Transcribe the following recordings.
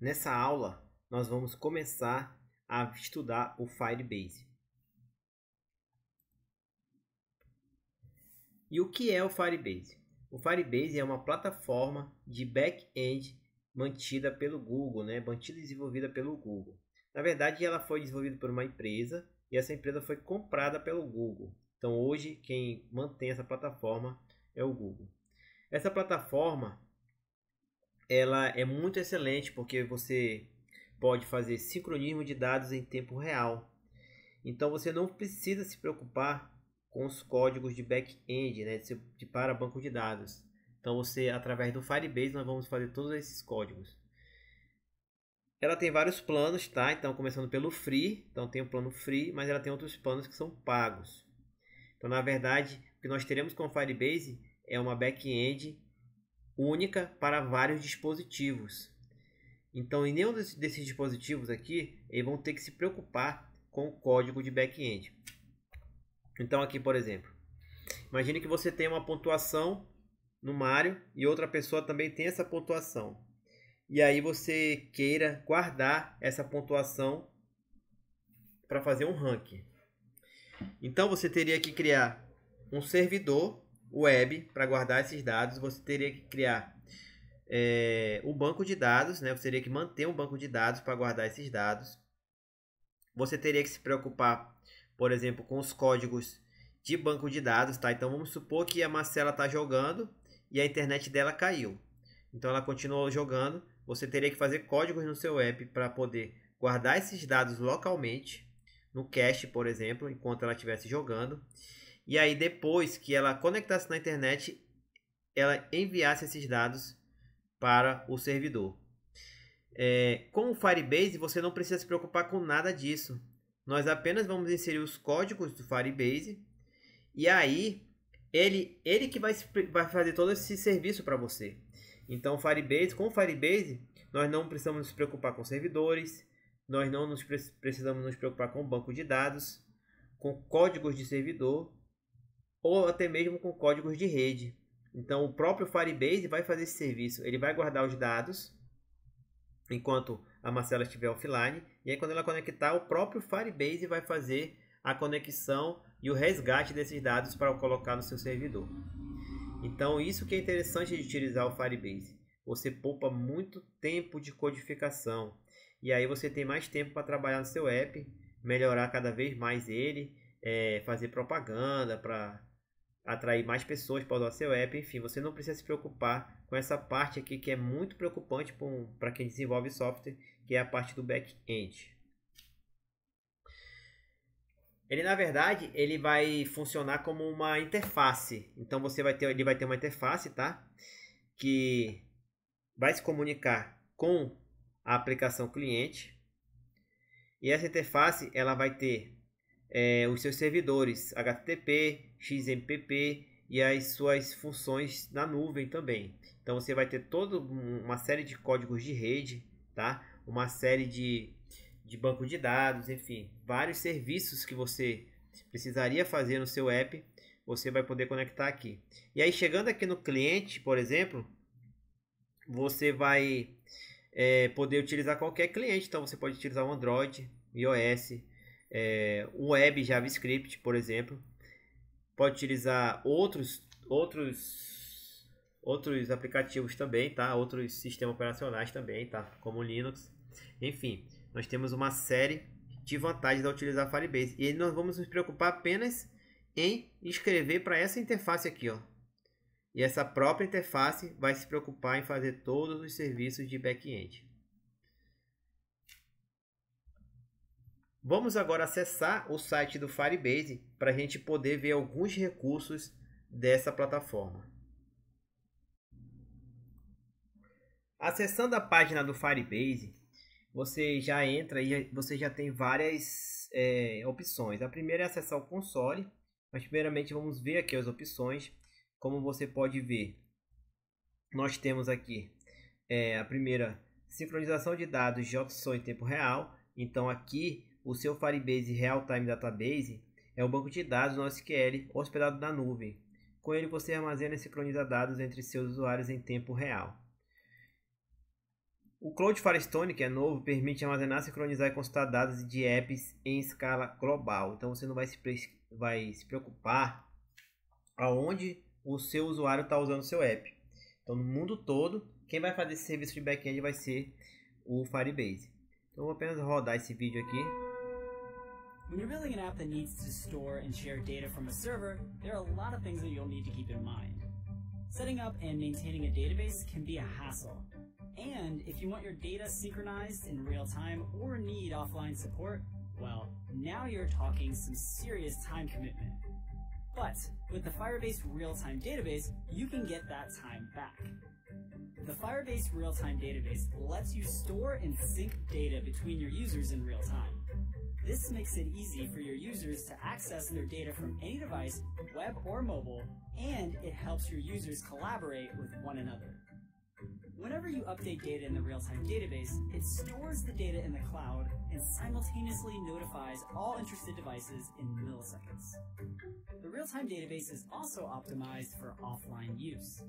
Nessa aula, nós vamos começar a estudar o Firebase. E o que é o Firebase? O Firebase é uma plataforma de back-end mantida pelo Google, mantida e desenvolvida pelo Google. Na verdade, ela foi desenvolvida por uma empresa e essa empresa foi comprada pelo Google. Então, hoje, quem mantém essa plataforma é o Google. Essa plataforma ela é muito excelente porque você pode fazer sincronismo de dados em tempo real. Então você não precisa se preocupar com os códigos de back-end, para banco de dados. Então você, através do Firebase, nós vamos fazer todos esses códigos. Ela tem vários planos, tá? Então começando pelo Free, então tem o plano Free, mas ela tem outros planos que são pagos. Então na verdade, o que nós teremos com o Firebase é uma back-end única para vários dispositivos. Então, em nenhum desses dispositivos aqui, eles vão ter que se preocupar com o código de back-end. Então, aqui, por exemplo, imagine que você tem uma pontuação no Mario e outra pessoa também tem essa pontuação. E aí você queira guardar essa pontuação para fazer um ranking. Então, você teria que criar um servidor web para guardar esses dados. Você teria que criar o banco de dados, Você teria que manter um banco de dados para guardar esses dados. Você teria que se preocupar, por exemplo, com os códigos de banco de dados, tá? Então vamos supor que a Marcela está jogando e a internet dela caiu. Então ela continuou jogando. Você teria que fazer códigos no seu app para poder guardar esses dados localmente, no cache, por exemplo, enquanto ela estivesse jogando. E aí depois que ela conectasse na internet, ela enviasse esses dados para o servidor. Com o Firebase, você não precisa se preocupar com nada disso. Nós apenas vamos inserir os códigos do Firebase e aí ele que vai fazer todo esse serviço para você. Então, com o Firebase, nós não precisamos nos preocupar com servidores, nós não precisamos nos preocupar com banco de dados, com códigos de servidor ou até mesmo com códigos de rede. Então, o próprio Firebase vai fazer esse serviço. Ele vai guardar os dados enquanto a Marcela estiver offline. E aí, quando ela conectar, o próprio Firebase vai fazer a conexão e o resgate desses dados para colocar no seu servidor. Então, isso que é interessante de utilizar o Firebase. Você poupa muito tempo de codificação. E aí você tem mais tempo para trabalhar no seu app, melhorar cada vez mais ele, fazer propaganda para atrair mais pessoas para usar seu app. Enfim, você não precisa se preocupar com essa parte aqui que é muito preocupante para quem desenvolve software, que é a parte do back-end. Ele, na verdade, ele vai funcionar como uma interface. Então ele vai ter uma interface, tá? Que vai se comunicar com a aplicação cliente. E essa interface ela vai ter os seus servidores HTTP, XMPP e as suas funções na nuvem também. Então você vai ter toda uma série de códigos de rede, tá? Uma série de banco de dados, enfim, vários serviços que você precisaria fazer no seu app, você vai poder conectar aqui. E aí chegando aqui no cliente, por exemplo, você vai poder utilizar qualquer cliente. Então você pode utilizar o Android, iOS, o web JavaScript, por exemplo. Pode utilizar outros aplicativos também, tá? Outros sistemas operacionais também, tá? Como Linux. Enfim, nós temos uma série de vantagens ao utilizar Firebase. E nós vamos nos preocupar apenas em escrever para essa interface aqui, ó. E essa própria interface vai se preocupar em fazer todos os serviços de back-end. Vamos agora acessar o site do Firebase para a gente poder ver alguns recursos dessa plataforma. Acessando a página do Firebase, você já entra e você já tem várias opções. A primeira é acessar o console, mas primeiramente vamos ver aqui as opções. Como você pode ver, nós temos aqui a primeira, sincronização de dados de opção em tempo real. Então aqui o seu Firebase Real Time Database é um banco de dados no SQL hospedado na nuvem. Com ele você armazena e sincroniza dados entre seus usuários em tempo real. O Cloud Firestone, que é novo, permite armazenar, sincronizar e consultar dados de apps em escala global. Então você não vai se preocupar aonde o seu usuário está usando o seu app. Então no mundo todo, quem vai fazer esse serviço de back-end vai ser o Firebase. Então eu vou apenas rodar esse vídeo aqui. When you're building an app that needs to store and share data from a server, there are a lot of things that you'll need to keep in mind. Setting up and maintaining a database can be a hassle. And if you want your data synchronized in real time or need offline support, well, now you're talking some serious time commitment. But with the Firebase Real-Time Database, you can get that time back. The Firebase Real-Time Database lets you store and sync data between your users in real time. This makes it easy for your users to access their data from any device, web or mobile, and it helps your users collaborate with one another. Whenever you update data in the real-time database, it stores the data in the cloud and simultaneously notifies all interested devices in milliseconds. The real-time database is also optimized for offline use.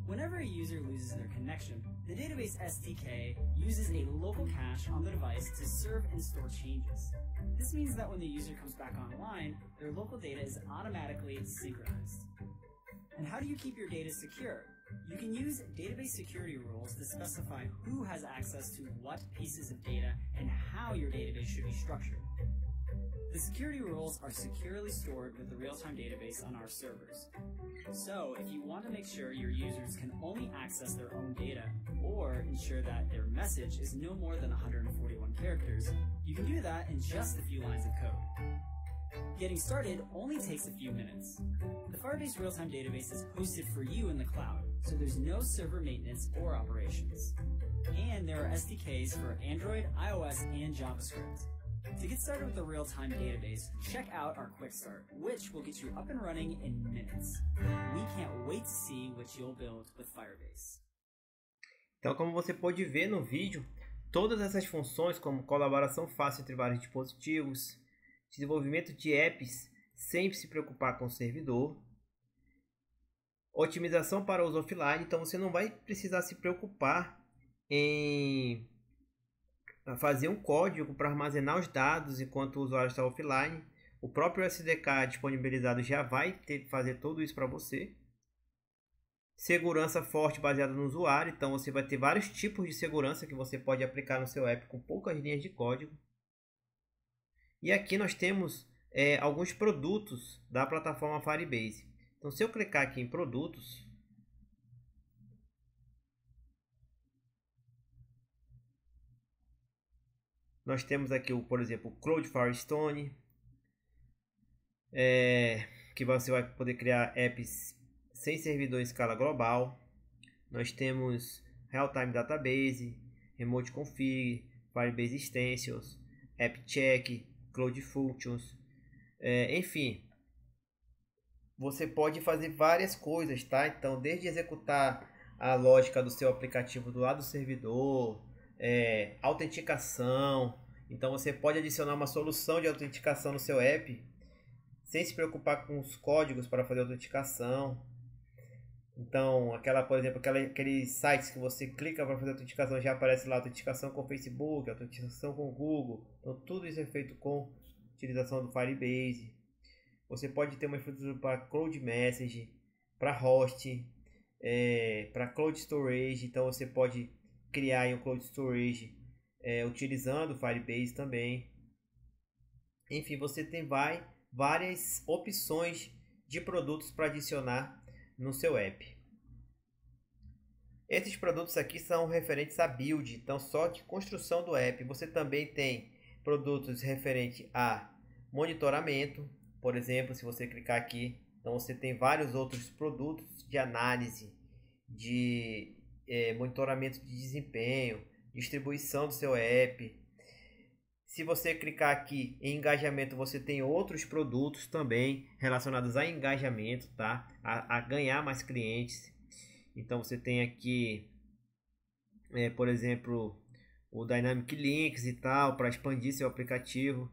Whenever a user loses their connection, the database SDK uses a local cache on the device to serve and store changes. This means that when the user comes back online, their local data is automatically synchronized. And how do you keep your data secure? You can use database security rules to specify who has access to what pieces of data and how your database should be structured. The security rules are securely stored with the real-time database on our servers. So, if you want to make sure your users can only access their own data, or ensure that their message is no more than 141 characters, you can do that in just a few lines of code. Getting started only takes a few minutes. The Firebase Real-Time Database is hosted for you in the cloud, so there's no server maintenance or operations. And there are SDKs for Android, iOS, and JavaScript. To get started with the real-time database, check out our Quick Start, which will get you up and running in minutes. We can't wait to see what you'll build with Firebase. Então, como você pode ver no vídeo, todas essas funções, como colaboração fácil entre vários dispositivos, desenvolvimento de apps sem se preocupar com o servidor, otimização para uso offline, então você não vai precisar se preocupar em fazer um código para armazenar os dados enquanto o usuário está offline. O próprio SDK disponibilizado já vai fazer tudo isso para você. Segurança forte baseada no usuário, então você vai ter vários tipos de segurança que você pode aplicar no seu app com poucas linhas de código. E aqui nós temos alguns produtos da plataforma Firebase. Então, se eu clicar aqui em produtos, nós temos aqui, por exemplo, o Cloud Firestone, que você vai poder criar apps sem servidor em escala global. Nós temos Real-Time Database, Remote Config, Firebase Extensions, AppCheck, Cloud Functions, enfim, você pode fazer várias coisas, tá? Então, desde executar a lógica do seu aplicativo do lado do servidor, autenticação. Então, você pode adicionar uma solução de autenticação no seu app sem se preocupar com os códigos para fazer a autenticação. Então, por exemplo, aqueles sites que você clica para fazer a autenticação, já aparece lá autenticação com o Facebook, autenticação com o Google. Então, tudo isso é feito com utilização do Firebase. Você pode ter uma infraestrutura para Cloud Message, para host, para Cloud Storage. Então, você pode criar um Cloud Storage utilizando o Firebase também. Enfim, você tem várias opções de produtos para adicionar no seu app. Esses produtos aqui são referentes a build, então só de construção do app. Você também tem produtos referentes a monitoramento, por exemplo, se você clicar aqui, então você tem vários outros produtos de análise, de monitoramento de desempenho, distribuição do seu app. Se você clicar aqui em engajamento, você tem outros produtos também relacionados a engajamento, tá? A ganhar mais clientes. Então você tem aqui, por exemplo, o Dynamic Links e tal, para expandir seu aplicativo.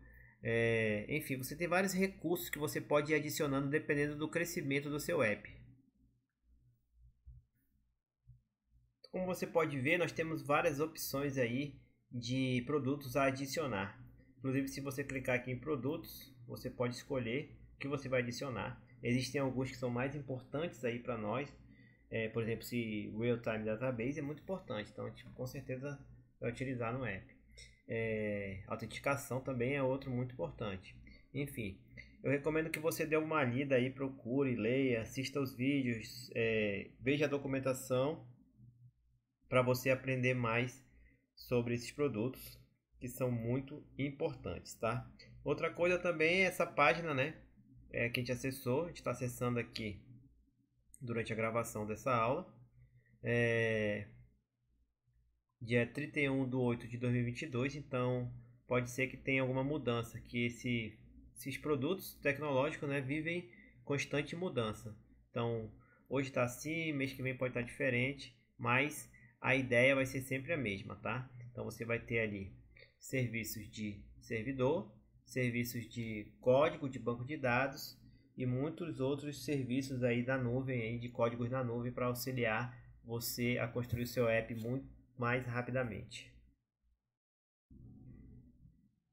Enfim, você tem vários recursos que você pode ir adicionando dependendo do crescimento do seu app. Como você pode ver, nós temos várias opções aí de produtos a adicionar. Inclusive, se você clicar aqui em produtos, você pode escolher o que você vai adicionar. Existem alguns que são mais importantes aí para nós. Por exemplo, se Real Time Database é muito importante, então a gente com certeza vai utilizar no app. Autenticação também é outro muito importante. Enfim, eu recomendo que você dê uma lida aí, procure, leia, assista os vídeos, veja a documentação para você aprender mais sobre esses produtos que são muito importantes, tá? Outra coisa também é essa página, né? Que a gente acessou, a gente está acessando aqui durante a gravação dessa aula. Dia 31/8 de 2022, então pode ser que tenha alguma mudança, que esses produtos tecnológicos, né, vivem constante mudança. Então, hoje está assim, mês que vem pode estar diferente, mas a ideia vai ser sempre a mesma, tá? Então, você vai ter ali serviços de servidor, serviços de código, de banco de dados e muitos outros serviços aí da nuvem, aí de códigos na nuvem para auxiliar você a construir o seu app muito mais rapidamente.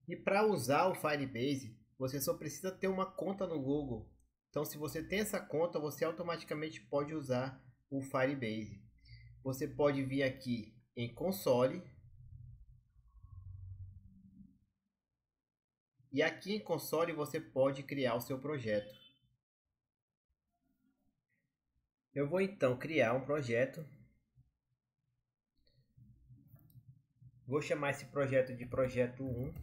E para usar o Firebase, você só precisa ter uma conta no Google. Então, se você tem essa conta, você automaticamente pode usar o Firebase. Você pode vir aqui em console. E aqui em console você pode criar o seu projeto. Eu vou então criar um projeto. Vou chamar esse projeto de projeto 1.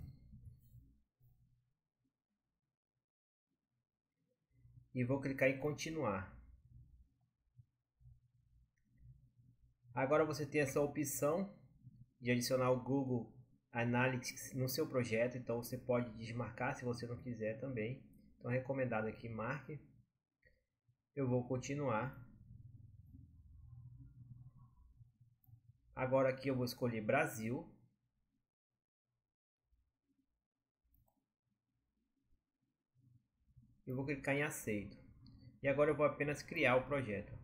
E vou clicar em continuar. Agora você tem essa opção de adicionar o Google Analytics no seu projeto. Então você pode desmarcar se você não quiser também. Então é recomendado aqui, marque. Eu vou continuar. Agora aqui eu vou escolher Brasil. Eu vou clicar em aceito. E agora eu vou apenas criar o projeto.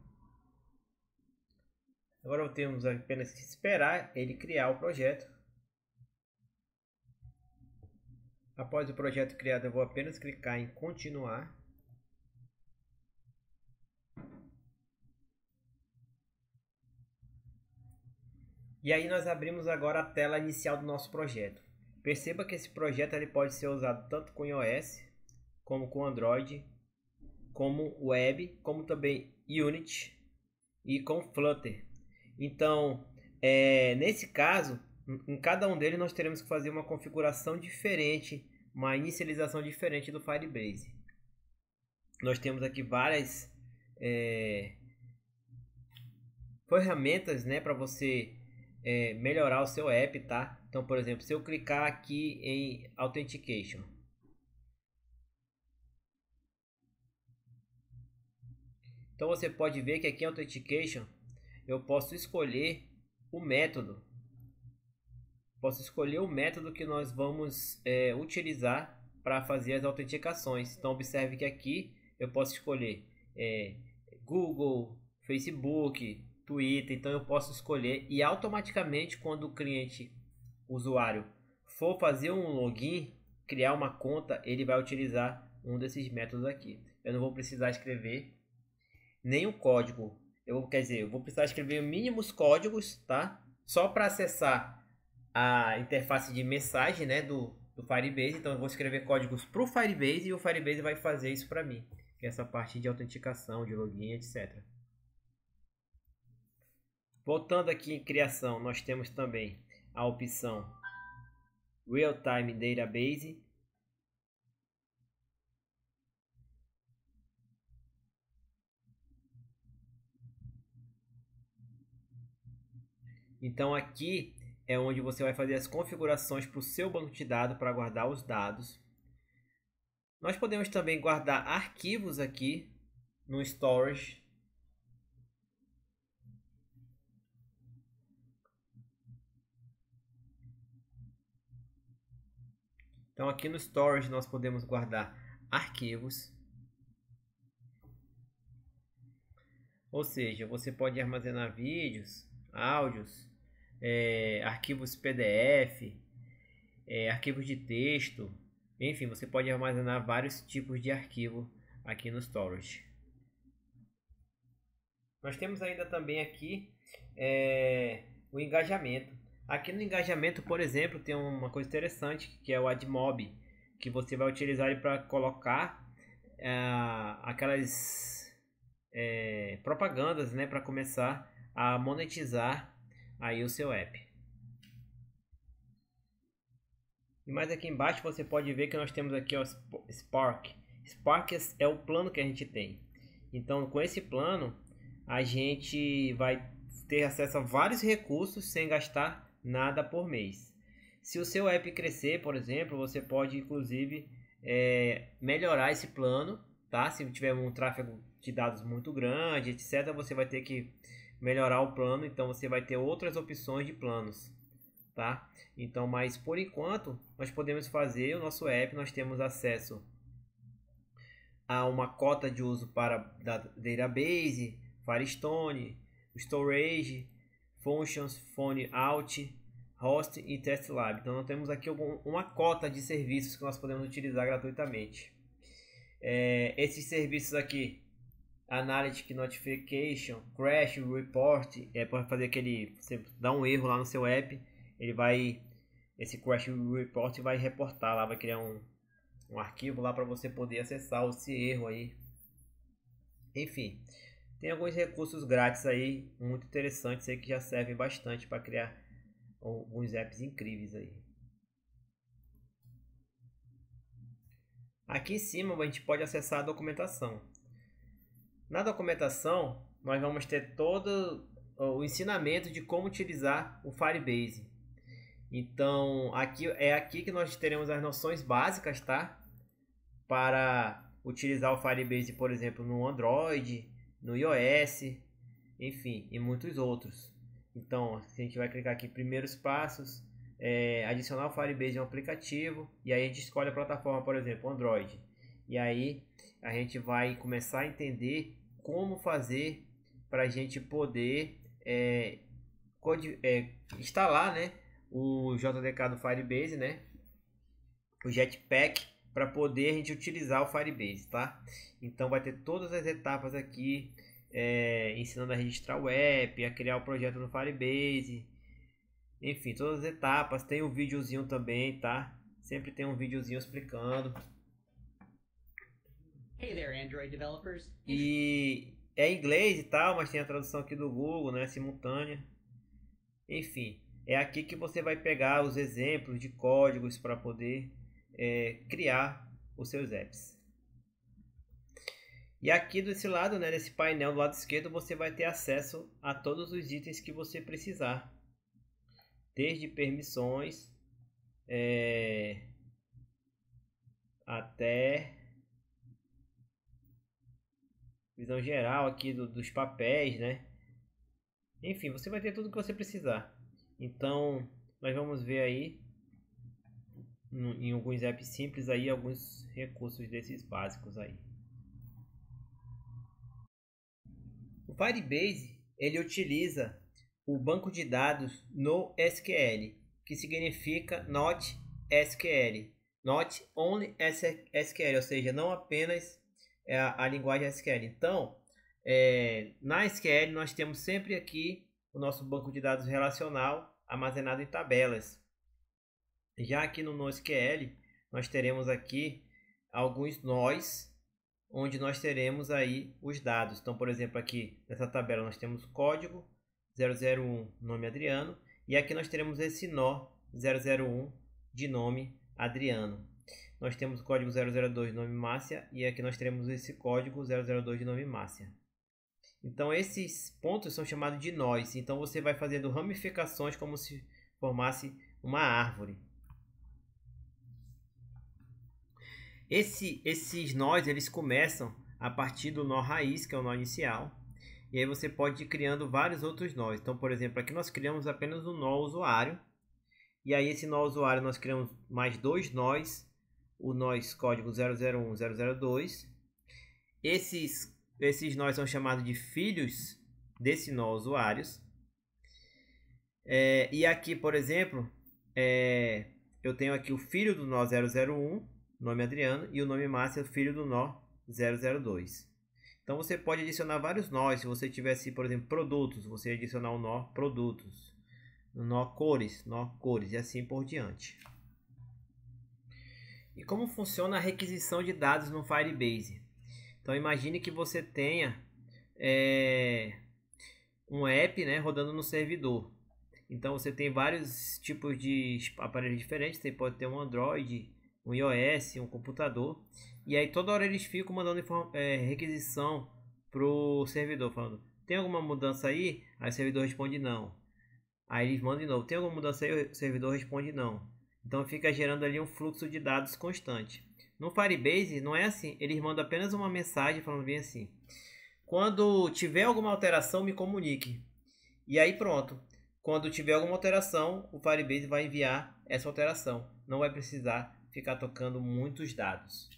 Agora temos apenas que esperar ele criar o projeto. Após o projeto criado, eu vou apenas clicar em continuar. E aí nós abrimos agora a tela inicial do nosso projeto. Perceba que esse projeto ele pode ser usado tanto com iOS, como com Android, como Web, como também Unity e com Flutter. Então, nesse caso, em cada um deles nós teremos que fazer uma configuração diferente, uma inicialização diferente do Firebase. Nós temos aqui várias ferramentas, né, para você melhorar o seu app, tá? Então, por exemplo, se eu clicar aqui em Authentication, então você pode ver que aqui em Authentication eu posso escolher o método. Posso escolher o método que nós vamos utilizar para fazer as autenticações. Então observe que aqui eu posso escolher Google, Facebook, Twitter. Então eu posso escolher e automaticamente quando o cliente, usuário, for fazer um login, criar uma conta, ele vai utilizar um desses métodos aqui. Eu não vou precisar escrever nenhum código. Eu vou precisar escrever mínimos códigos, tá? Só para acessar a interface de mensagem, né, do Firebase. Então eu vou escrever códigos para o Firebase e o Firebase vai fazer isso para mim, que é essa parte de autenticação, de login, etc. Voltando aqui em criação, nós temos também a opção Real Time Database. Então aqui é onde você vai fazer as configurações para o seu banco de dados para guardar os dados. Nós podemos também guardar arquivos aqui no Storage. Então aqui no Storage nós podemos guardar arquivos. Ou seja, você pode armazenar vídeos, áudios, arquivos PDF, arquivos de texto, enfim, você pode armazenar vários tipos de arquivo aqui no Storage. Nós temos ainda também aqui o engajamento. Aqui no engajamento, por exemplo, tem uma coisa interessante que é o AdMob, que você vai utilizar para colocar aquelas propagandas, né, para começar a monetizar aí o seu app. E mais aqui embaixo você pode ver que nós temos aqui o Spark. Spark é o plano que a gente tem. Então, com esse plano a gente vai ter acesso a vários recursos sem gastar nada por mês. Se o seu app crescer, por exemplo, você pode inclusive melhorar esse plano, tá? Se tiver um tráfego de dados muito grande, etc., você vai ter que melhorar o plano. Então você vai ter outras opções de planos, tá? Então, mas por enquanto nós podemos fazer o nosso app. Nós temos acesso a uma cota de uso para database, Firestone, Storage, Functions, Phone Out, Host e Test Lab. Então nós temos aqui uma cota de serviços que nós podemos utilizar gratuitamente. Esses serviços aqui, Analytic Notification, Crash Report, para fazer você dá um erro lá no seu app, esse Crash Report vai reportar lá, vai criar um arquivo lá para você poder acessar esse erro aí. Enfim, tem alguns recursos grátis aí, muito interessantes aí, que já servem bastante para criar alguns apps incríveis aí. Aqui em cima a gente pode acessar a documentação. Na documentação nós vamos ter todo o ensinamento de como utilizar o Firebase. Então aqui que nós teremos as noções básicas, tá? Para utilizar o Firebase, por exemplo, no Android, no iOS, enfim, e muitos outros. Então, a gente vai clicar aqui, primeiros passos, adicionar o Firebase em um aplicativo, e aí a gente escolhe a plataforma, por exemplo, Android. E aí a gente vai começar a entender como fazer para a gente poder instalar, né, o JDK do Firebase, né, o Jetpack, para poder a gente utilizar o Firebase, tá? Então vai ter todas as etapas aqui, ensinando a registrar o app, a criar o projeto no Firebase, enfim, todas as etapas. Tem um videozinho também, tá? Sempre tem um videozinho explicando. Hey there, Android developers. E é em inglês e tal, mas tem a tradução aqui do Google, né, simultânea. Enfim, é aqui que você vai pegar os exemplos de códigos para poder criar os seus apps. E aqui desse lado, né, nesse painel do lado esquerdo, você vai ter acesso a todos os itens que você precisar, desde permissões até visão geral aqui dos papéis, né? Enfim, você vai ter tudo que você precisar. Então nós vamos ver aí em alguns apps simples aí alguns recursos desses básicos aí. O Firebase, ele utiliza o banco de dados no SQL, que significa Not SQL, Not Only SQL, ou seja, não apenas a linguagem SQL. Então, na SQL nós temos sempre aqui o nosso banco de dados relacional armazenado em tabelas. Já aqui no NoSQL nós teremos aqui alguns nós, onde nós teremos aí os dados. Então, por exemplo, aqui nessa tabela nós temos código 001 nome Adriano, e aqui nós teremos esse nó 001 de nome Adriano. Nós temos o código 002 de nome Márcia, e aqui nós teremos esse código 002 de nome Márcia. Então esses pontos são chamados de nós. Então você vai fazendo ramificações como se formasse uma árvore. Esses nós, eles começam a partir do nó raiz, que é o nó inicial. E aí você pode ir criando vários outros nós. Então, por exemplo, aqui nós criamos apenas o nó usuário. E aí esse nó usuário nós criamos mais dois nós. O nós código 001, 002. Esses nós são chamados de filhos desse nó usuários. E aqui, por exemplo, eu tenho aqui o filho do nó 001, nome Adriano, e o nome Márcio é o filho do nó 002. Então você pode adicionar vários nós. Se você tivesse, por exemplo, produtos, você adicionar o nó produtos, o nó cores, e assim por diante. E como funciona a requisição de dados no Firebase? Então imagine que você tenha um app, né, rodando no servidor. Então você tem vários tipos de aparelhos diferentes. Você pode ter um Android, um iOS, um computador. E aí toda hora eles ficam mandando requisição para o servidor, falando: tem alguma mudança aí? Aí o servidor responde não. Aí eles mandam de novo: tem alguma mudança aí? O servidor responde não. Então fica gerando ali um fluxo de dados constante. No Firebase não é assim. Eles mandam apenas uma mensagem falando bem assim: quando tiver alguma alteração, me comunique. E aí pronto. Quando tiver alguma alteração, o Firebase vai enviar essa alteração. Não vai precisar ficar tocando muitos dados.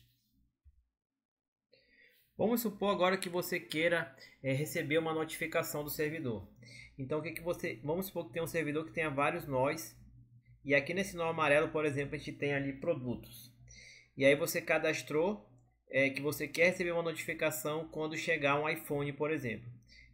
Vamos supor agora que você queira receber uma notificação do servidor. Então, vamos supor que tem um servidor que tenha vários nós. E aqui nesse nó amarelo, por exemplo, a gente tem ali produtos. E aí você cadastrou que você quer receber uma notificação quando chegar um iPhone, por exemplo.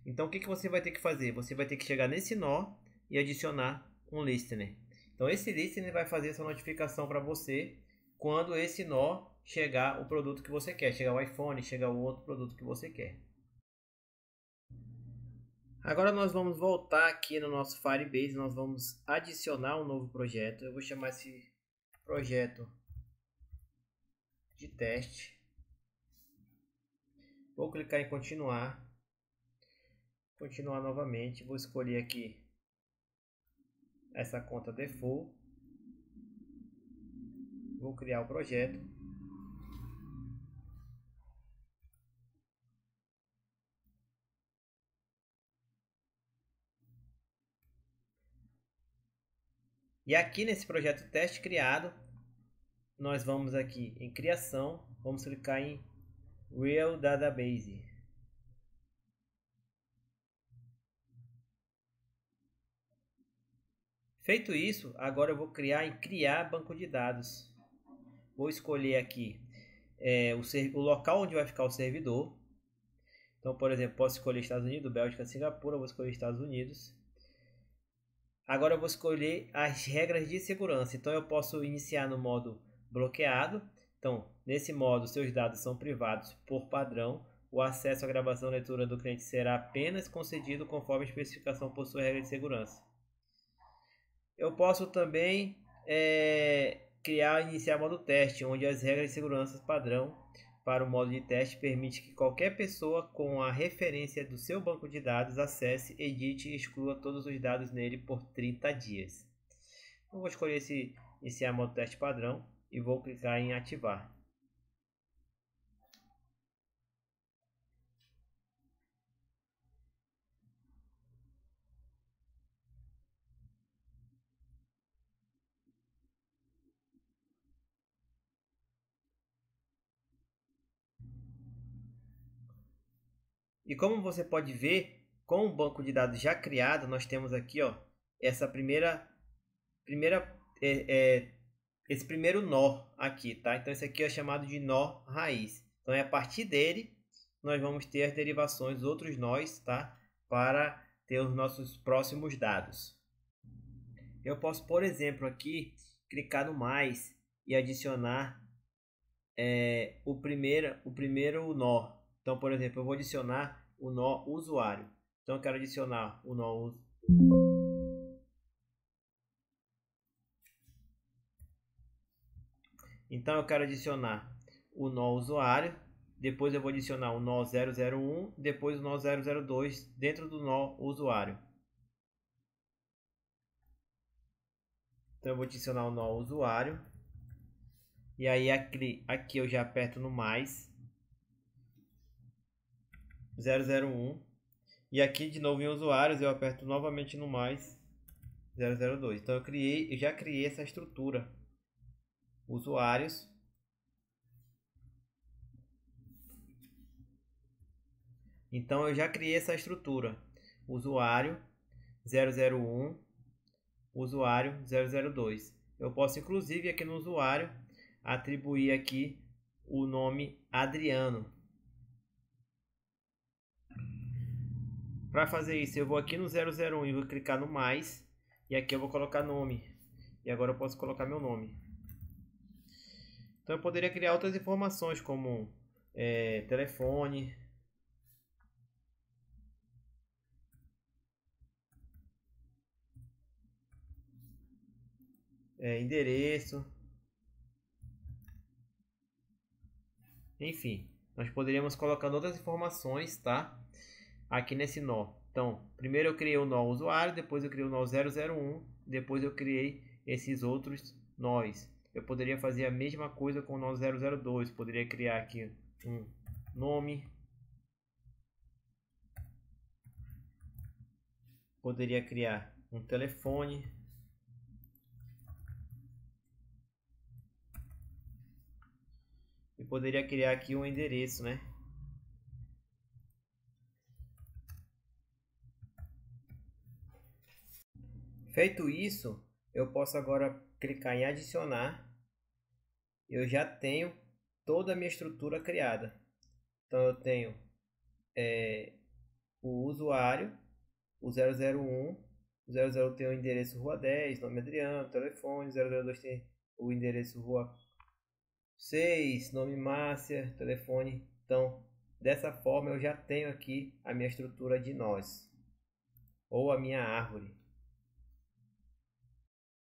Então, o que você vai ter que fazer? Você vai ter que chegar nesse nó e adicionar um listener. Então esse listener vai fazer essa notificação para você quando esse nó chegar o produto que você quer, chegar o iPhone, chegar o outro produto que você quer. Agora nós vamos voltar aqui no nosso Firebase, nós vamos adicionar um novo projeto. Eu vou chamar esse projeto de teste. Vou clicar em continuar. Continuar novamente, vou escolher aqui essa conta default, vou criar o projeto, e aqui nesse projeto teste criado, nós vamos aqui em criação, vamos clicar em Real Database. Feito isso, agora eu vou criar banco de dados. Vou escolher aqui o local onde vai ficar o servidor. Então, por exemplo, posso escolher Estados Unidos, Bélgica, Singapura. Vou escolher Estados Unidos. Agora eu vou escolher as regras de segurança. Então, eu posso iniciar no modo bloqueado. Então, nesse modo, seus dados são privados por padrão. O acesso à gravação e leitura do cliente será apenas concedido conforme a especificação possui regra de segurança. Eu posso também iniciar modo teste, onde as regras de segurança padrão para o modo de teste permite que qualquer pessoa com a referência do seu banco de dados acesse, edite e exclua todos os dados nele por 30 dias. Eu vou escolher iniciar modo teste padrão e vou clicar em ativar. E como você pode ver, com o banco de dados já criado, nós temos aqui essa esse primeiro nó aqui, tá? Então esse aqui é chamado de nó raiz. Então a partir dele nós vamos ter as derivações, outros nós, tá? Para ter os nossos próximos dados. Eu posso, por exemplo, aqui clicar no mais e adicionar o primeiro nó. Então, por exemplo, eu vou adicionar o nó usuário. Então, eu quero adicionar o nó Então, eu quero adicionar o nó usuário. Depois eu vou adicionar o nó 001. Depois o nó 002 dentro do nó usuário. Então, eu vou adicionar o nó usuário. E aí, aqui eu já aperto no mais 001. E aqui de novo em usuários eu aperto novamente no mais 002. Então eu já criei essa estrutura. Usuários. Então eu já criei essa estrutura. Usuário 001 usuário 002. Eu posso inclusive aqui no usuário atribuir aqui o nome Adriano. Para fazer isso, eu vou aqui no 001 e vou clicar no mais, e aqui eu vou colocar nome. E agora eu posso colocar meu nome. Então eu poderia criar outras informações como telefone, endereço, enfim, nós poderíamos colocar outras informações, tá? Aqui nesse nó. Então, primeiro eu criei o nó usuário, depois eu criei o nó 001, depois eu criei esses outros nós. Eu poderia fazer a mesma coisa com o nó 002, poderia criar aqui um nome, poderia criar um telefone, e poderia criar aqui um endereço, né? Feito isso, eu posso agora clicar em adicionar. Eu já tenho toda a minha estrutura criada. Então eu tenho o usuário, o 001, o 00 tem o endereço Rua 10, nome Adriano, telefone, 002 tem o endereço Rua 6, nome Márcia, telefone. Então, dessa forma eu já tenho aqui a minha estrutura de nós, ou a minha árvore.